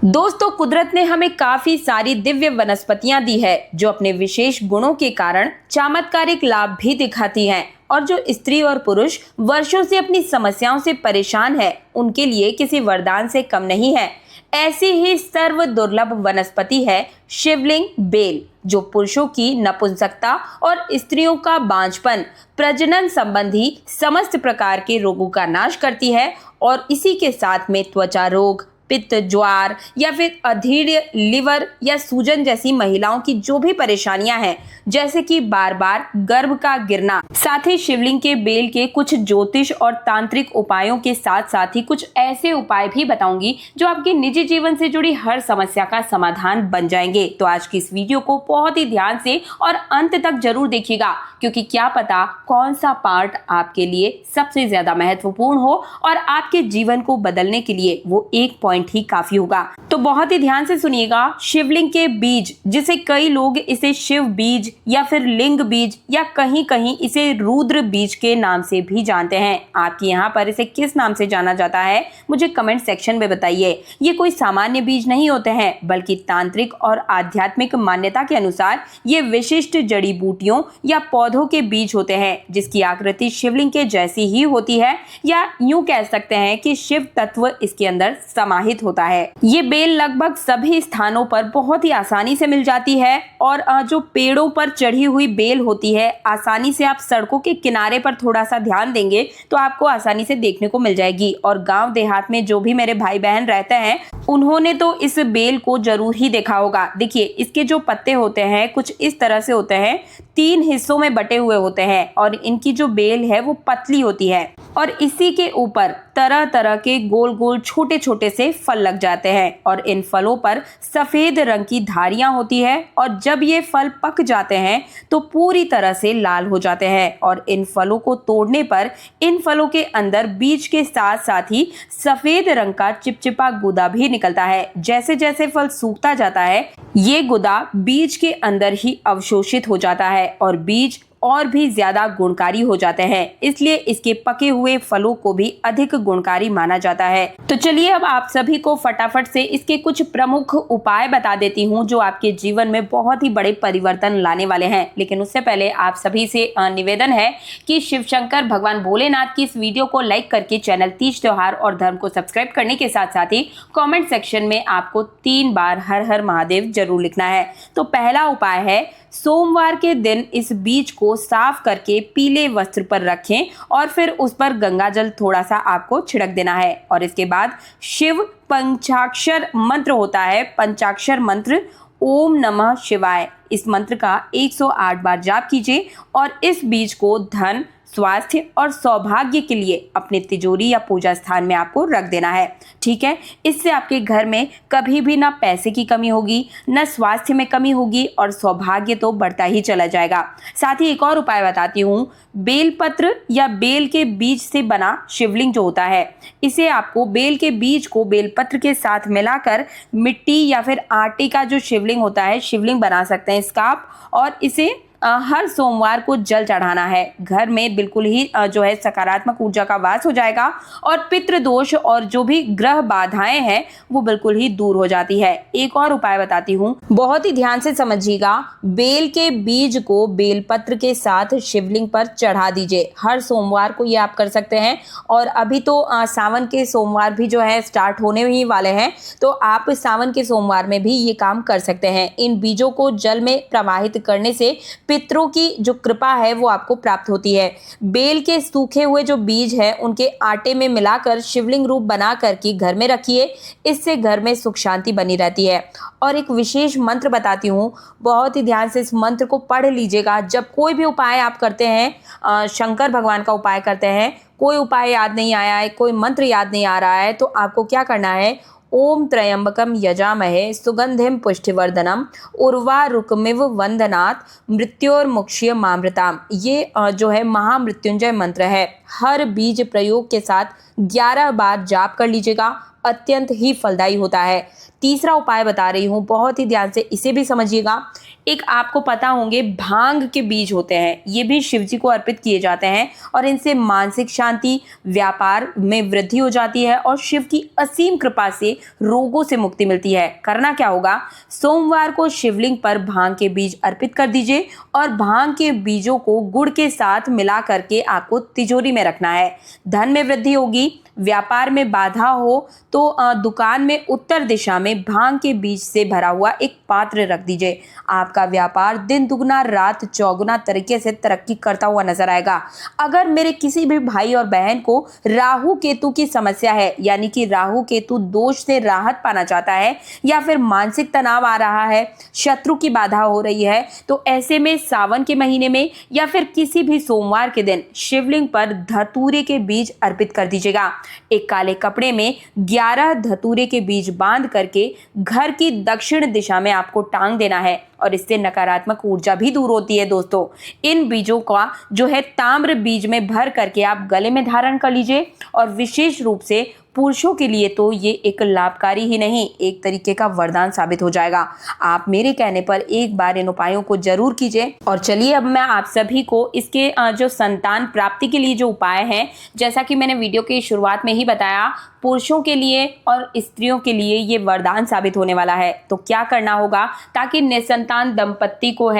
दोस्तों, कुदरत ने हमें काफी सारी दिव्य वनस्पतियां दी है जो अपने विशेष गुणों के कारण चमत्कारिक लाभ भी दिखाती हैं और जो स्त्री और पुरुष वर्षों से अपनी समस्याओं से परेशान है उनके लिए किसी वरदान से कम नहीं है। ऐसी ही सर्व दुर्लभ वनस्पति है शिवलिंग बेल, जो पुरुषों की नपुंसकता और स्त्रियों का बांझपन, प्रजनन संबंधी समस्त प्रकार के रोगों का नाश करती है और इसी के साथ में त्वचा रोग, पित्त, ज्वार या फिर अधीर्य, लिवर या सूजन जैसी महिलाओं की जो भी परेशानियां हैं, जैसे कि बार बार गर्भ का गिरना, साथ ही शिवलिंग के बेल के कुछ ज्योतिष और तांत्रिक उपायों के साथ साथ ही कुछ ऐसे उपाय भी बताऊंगी जो आपके निजी जीवन से जुड़ी हर समस्या का समाधान बन जाएंगे। तो आज की इस वीडियो को बहुत ही ध्यान से और अंत तक जरूर देखिएगा, क्योंकि क्या पता कौन सा पार्ट आपके लिए सबसे ज्यादा महत्वपूर्ण हो और आपके जीवन को बदलने के लिए वो एक पॉइंट ही काफी होगा। तो बहुत ही ध्यान से सुनिएगा। शिवलिंग के बीज, जिसे कई लोग इसे शिव बीज या फिर लिंग बीज या कहीं कहीं इसे रुद्र बीज के नाम से भी जानते हैं, आपके यहाँ पर इसे किस नाम से जाना जाता है मुझे कमेंट सेक्शन में बताइए। ये कोई सामान्य बीज नहीं होते हैं, बल्कि तांत्रिक और आध्यात्मिक मान्यता के अनुसार ये विशिष्ट जड़ी बूटियों या पौधों के बीज होते हैं, जिसकी आकृति शिवलिंग के जैसी ही होती है, या यूं कह सकते हैं कि शिव तत्व इसके अंदर समाहित होता है। ये बेल लगभग सभी स्थानों पर बहुत ही आसानी से मिल जाती है और जो पेड़ों पर चढ़ी हुई बेल होती है, आसानी से आप सड़कों के किनारे पर थोड़ा सा ध्यान देंगे तो आपको आसानी से देखने को मिल जाएगी। और गांव देहात में जो भी मेरे भाई बहन रहते हैं उन्होंने तो इस बेल को जरूर ही देखा होगा। देखिए, इसके जो पत्ते होते हैं कुछ इस तरह से होते हैं, 3 हिस्सों में बटे हुए होते हैं और इनकी जो बेल है वो पतली होती है और इसी के ऊपर तरह तरह के गोल गोल छोटे छोटे से फल लग जाते हैं और इन फलों पर सफेद रंग की धारियां होती है और जब ये फल पक जाते हैं तो पूरी तरह से लाल हो जाते हैं और इन फलों को तोड़ने पर इन फलों के अंदर बीज के साथ साथ ही सफेद रंग का चिपचिपा गुदा भी निकलता है। जैसे जैसे फल सूखता जाता है ये गुदा बीज के अंदर ही अवशोषित हो जाता है और बीज और भी ज्यादा गुणकारी हो जाते हैं, इसलिए इसके पके हुए फलों को भी अधिक गुणकारी माना जाता है। तो चलिए अब आप सभी को फटाफट से इसके कुछ प्रमुख उपाय बता देती हूँ जो आपके जीवन में बहुत ही बड़े परिवर्तन लाने वाले हैं। लेकिन उससे पहले आप सभी से निवेदन है कि शिव शंकर भगवान भोलेनाथ की इस वीडियो को लाइक करके चैनल तीज त्योहार और धर्म को सब्सक्राइब करने के साथ साथ ही कॉमेंट सेक्शन में आपको 3 बार हर हर महादेव जरूर लिखना है। तो पहला उपाय है, सोमवार के दिन इस बीज को साफ करके पीले वस्त्र पर रखें और फिर उस पर गंगा जल थोड़ा सा आपको छिड़क देना है और इसके बाद शिव पंचाक्षर मंत्र होता है, पंचाक्षर मंत्र ओम नमः शिवाय, इस मंत्र का 108 बार जाप कीजिए और इस बीज को धन, स्वास्थ्य और सौभाग्य के लिए अपने तिजोरी या पूजा स्थान में आपको रख देना है। ठीक है, इससे आपके घर में कभी भी ना पैसे की कमी होगी, न स्वास्थ्य में कमी होगी और सौभाग्य तो बढ़ता ही चला जाएगा। साथ ही एक और उपाय बताती हूँ, बेलपत्र या बेल के बीज से बना शिवलिंग जो होता है, इसे आपको बेल के बीज को बेलपत्र के साथ मिलाकर मिट्टी या फिर आटे का जो शिवलिंग होता है, शिवलिंग बना सकते हैं इसका आप, और इसे हर सोमवार को जल चढ़ाना है। घर में बिल्कुल ही जो है सकारात्मक ऊर्जा का वास हो जाएगा और पितृ दोष और जो भी ग्रह बाधाएं हैं वो बिल्कुल ही दूर हो जाती है। एक और उपाय बताती हूँ, बहुत ही ध्यान से समझिएगा। बेल के बीज को बेलपत्र के साथ शिवलिंग पर चढ़ा दीजिए। हर सोमवार को ये आप कर सकते हैं और अभी तो सावन के सोमवार भी जो है स्टार्ट होने ही वाले हैं, तो आप सावन के सोमवार में भी ये काम कर सकते हैं। इन बीजों को जल में प्रवाहित करने से पितरों की जो कृपा है वो आपको प्राप्त होती है। बेल के सूखे हुए जो बीज है उनके आटे में मिलाकर शिवलिंग रूप बना करके घर में रखिए, इससे घर में सुख शांति बनी रहती है। और एक विशेष मंत्र बताती हूँ, बहुत ही ध्यान से इस मंत्र को पढ़ लीजिएगा। जब कोई भी उपाय आप करते हैं, शंकर भगवान का उपाय करते हैं, कोई उपाय याद नहीं आया है, कोई मंत्र याद नहीं आ रहा है, तो आपको क्या करना है, ओम त्र्यंबकम यजामहे सुगंधिम पुष्टिवर्धनम उर्वारुकमिव वंदनात् मृत्योर्मुक्षीय मामृताम। ये जो है महामृत्युंजय मंत्र है। हर बीज प्रयोग के साथ 11 बार जाप कर लीजिएगा अत्यंत ही फलदायी होता है। तीसरा उपाय बता रही हूँ, बहुत ही ध्यान से इसे भी समझिएगा। एक आपको पता होंगे भांग के बीज होते हैं, ये भी शिव जी को अर्पित किए जाते हैं और इनसे मानसिक शांति, व्यापार में वृद्धि हो जाती है और शिव की असीम कृपा से रोगों से मुक्ति मिलती है। करना क्या होगा, सोमवार को शिवलिंग पर भांग के बीज अर्पित कर दीजिए और भांग के बीजों को गुड़ के साथ मिला करके आपको तिजोरी में रखना है। धन में वृद्धि होगी। व्यापार में बाधा हो तो दुकान में उत्तर दिशा में भांग के बीज से भरा हुआ एक पात्र रख दीजिए। आपका व्यापार दिन दुगना रात चौगुना तरीके से तरक्की करता हुआ नजर आएगा। अगर मेरे किसी भी भाई और बहन को राहु केतु की समस्या है, यानी कि राहु केतु दोष से राहत पाना चाहता है या फिर मानसिक तनाव आ रहा है, शत्रु की बाधा हो रही है, तो ऐसे में सावन के महीने में या फिर किसी भी सोमवार के दिन शिवलिंग पर धतूरे के बीज अर्पित कर दीजिएगा। एक काले कपड़े में 11 धतूरे के बीज बांध करके घर की दक्षिण दिशा में आपको टांग देना है और इससे नकारात्मक ऊर्जा भी दूर होती है। दोस्तों, इन बीजों का जो है ताम्र बीज में भर करके आप गले में धारण कर लीजिए और विशेष रूप से पुरुषों के लिए तो ये एक लाभकारी ही नहीं, एक तरीके का वरदान साबित हो जाएगा। आप मेरे कहने पर एक बार इन उपायों को जरूर कीजिए। और चलिए अब मैं आप सभी को इसके जो संतान प्राप्ति के लिए जो उपाय हैं, जैसा कि मैंने वीडियो की शुरुआत में ही बताया, पुरुषों के लिए और स्त्रियों के लिए ये वरदान साबित होने वाला है। तो क्या करना होगा ताकि निसंतान दंपत्ति को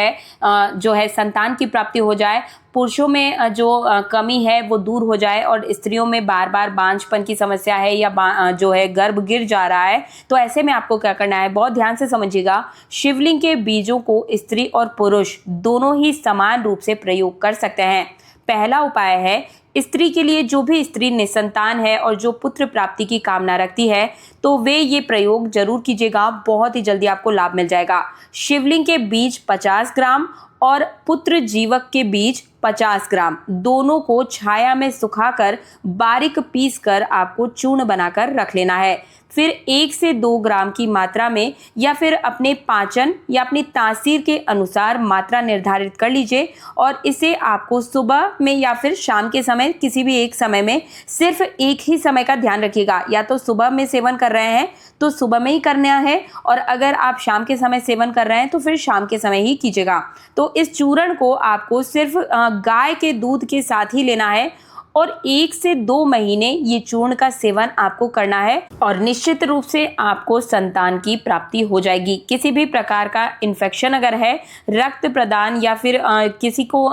जो है संतान की प्राप्ति हो जाए, पुरुषों में जो कमी है वो दूर हो जाए और स्त्रियों में बार बार बांझपन की समस्या है या जो है गर्भ गिर जा रहा है, तो ऐसे में आपको क्या करना है, बहुत ध्यान से समझिएगा। शिवलिंग के बीजों को स्त्री और पुरुष दोनों ही समान रूप से प्रयोग कर सकते हैं। पहला उपाय है, स्त्री के लिए जो भी स्त्री निसंतान है और जो पुत्र प्राप्ति की कामना रखती है तो वे ये प्रयोग जरूर कीजिएगा, बहुत ही जल्दी आपको लाभ मिल जाएगा। शिवलिंग के बीज 50 ग्राम और पुत्र जीवक के बीज 50 ग्राम दोनों को छाया में सुखाकर बारीक पीस कर आपको चूर्ण बनाकर रख लेना है। फिर 1 से 2 ग्राम की मात्रा में या फिर अपने पाचन या अपनी तासीर के अनुसार मात्रा निर्धारित कर लीजिए और इसे आपको सुबह में या फिर शाम के समय किसी भी एक समय में, सिर्फ एक ही समय का ध्यान रखिएगा, या तो सुबह में सेवन कर रहे हैं तो सुबह में ही करना है और अगर आप शाम के समय सेवन कर रहे हैं तो फिर शाम के समय ही कीजिएगा। तो इस चूर्ण को आपको सिर्फ गाय के दूध के साथ ही लेना है और 1 से 2 महीने ये चूर्ण का सेवन आपको करना है और निश्चित रूप से आपको संतान की प्राप्ति हो जाएगी। किसी भी प्रकार का इन्फेक्शन अगर है, रक्त प्रदान या फिर किसी को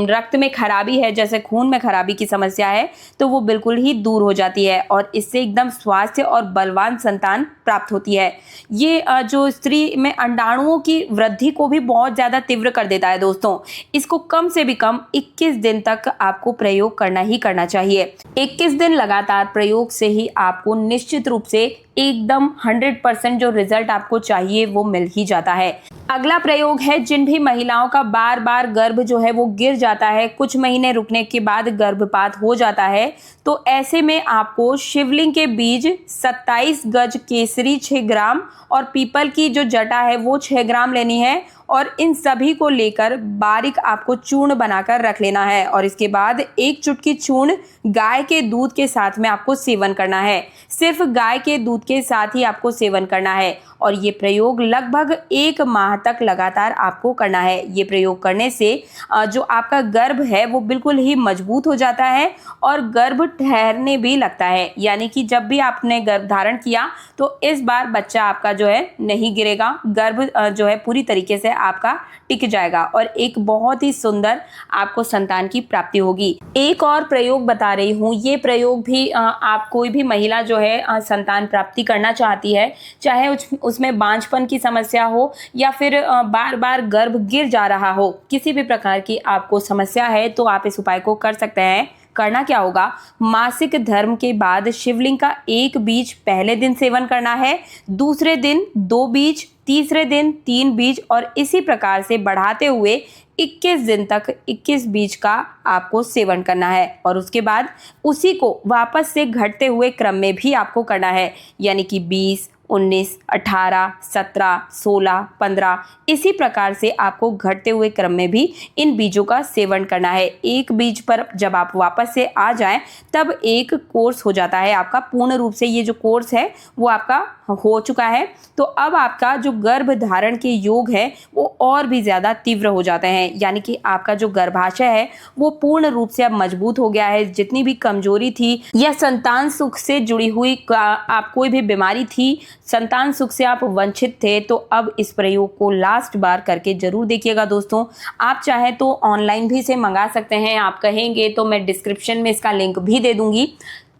रक्त में खराबी है, जैसे खून में खराबी की समस्या है, तो वो बिल्कुल ही दूर हो जाती है और इससे एकदम स्वास्थ्य और बलवान संतान प्राप्त होती है। ये जो स्त्री में अंडाणुओं की वृद्धि को भी बहुत ज़्यादा तीव्र कर देता है। दोस्तों, इसको कम से भी कम 21 दिन तक आपको प्रयोग करना ही करना चाहिए। 21 दिन लगातार प्रयोग से ही आपको निश्चित रूप से एकदम 100% जो रिजल्ट आपको चाहिए वो मिल ही जाता है। अगला प्रयोग है, जिन भी महिलाओं का बार बार गर्भ जो है वो गिर जाता है, कुछ महीने रुकने के बाद गर्भपात हो जाता है, तो ऐसे में आपको शिवलिंग के बीज 27 गज केसरी 6 ग्राम और पीपल की जो जटा है वो 6 ग्राम लेनी है और इन सभी को लेकर बारीक आपको चूर्ण बनाकर रख लेना है और इसके बाद 1 चुटकी चूर्ण गाय के दूध के साथ में आपको सेवन करना है। सिर्फ गाय के दूध के साथ ही आपको सेवन करना है और ये प्रयोग लगभग 1 माह तक लगातार आपको करना है। ये प्रयोग करने से जो आपका गर्भ है वो बिल्कुल ही मजबूत हो जाता है और गर्भ ठहरने भी लगता है, यानी कि जब भी आपने गर्भ धारण किया तो इस बार बच्चा आपका जो है नहीं गिरेगा, गर्भ जो है पूरी तरीके से आपका टिक जाएगा और एक बहुत ही सुंदर आपको संतान की प्राप्ति होगी। एक और प्रयोग बता रही हूँ, ये प्रयोग भी आप कोई भी महिला जो है संतान प्राप्ति करना चाहती है, चाहे उसमें बांझपन की समस्या हो या फिर बार बार गर्भ गिर जा रहा हो, किसी भी प्रकार की आपको समस्या है तो आप इस उपाय को कर सकते हैं। करना क्या होगा, मासिक धर्म के बाद शिवलिंग का 1 बीज पहले दिन सेवन करना है, दूसरे दिन 2 बीज, तीसरे दिन 3 बीज और इसी प्रकार से बढ़ाते हुए 21 दिन तक 21 बीज का आपको सेवन करना है और उसके बाद उसी को वापस से घटते हुए क्रम में भी आपको करना है, यानी कि 20, 19, 18, 17, 16, 15 इसी प्रकार से आपको घटते हुए क्रम में भी इन बीजों का सेवन करना है। एक बीज पर जब आप वापस से आ जाएं तब एक कोर्स हो जाता है आपका, पूर्ण रूप से ये जो कोर्स है वो आपका हो चुका है। तो अब आपका जो गर्भ धारण के योग है वो और भी ज़्यादा तीव्र हो जाते हैं, यानी कि आपका जो गर्भाशय है वो पूर्ण रूप से अब मजबूत हो गया है। जितनी भी कमजोरी थी या संतान सुख से जुड़ी हुई आप कोई भी बीमारी थी, संतान सुख से आप वंचित थे, तो अब इस प्रयोग को लास्ट बार करके जरूर देखिएगा दोस्तों। आप चाहे तो ऑनलाइन भी इसे मंगा सकते हैं, आप कहेंगे तो मैं डिस्क्रिप्शन में इसका लिंक भी दे दूंगी,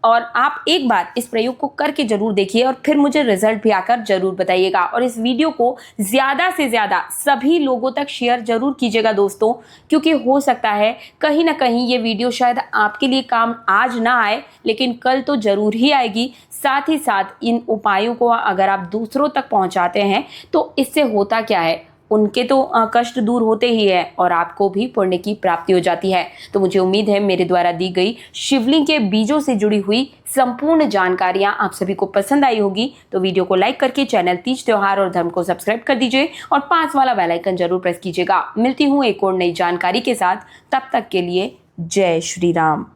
और आप एक बार इस प्रयोग को करके जरूर देखिए और फिर मुझे रिजल्ट भी आकर जरूर बताइएगा। और इस वीडियो को ज़्यादा से ज़्यादा सभी लोगों तक शेयर जरूर कीजिएगा दोस्तों, क्योंकि हो सकता है कहीं ना कहीं ये वीडियो शायद आपके लिए काम आज ना आए, लेकिन कल तो जरूर ही आएगी। साथ ही साथ इन उपायों को अगर आप दूसरों तक पहुंचाते हैं तो इससे होता क्या है, उनके तो कष्ट दूर होते ही है और आपको भी पुण्य की प्राप्ति हो जाती है। तो मुझे उम्मीद है मेरे द्वारा दी गई शिवलिंग के बीजों से जुड़ी हुई संपूर्ण जानकारियां आप सभी को पसंद आई होगी। तो वीडियो को लाइक करके चैनल तीज त्योहार और धर्म को सब्सक्राइब कर दीजिए और 5 वाला बेल आइकन जरूर प्रेस कीजिएगा। मिलती हूँ एक और नई जानकारी के साथ, तब तक के लिए जय श्री राम।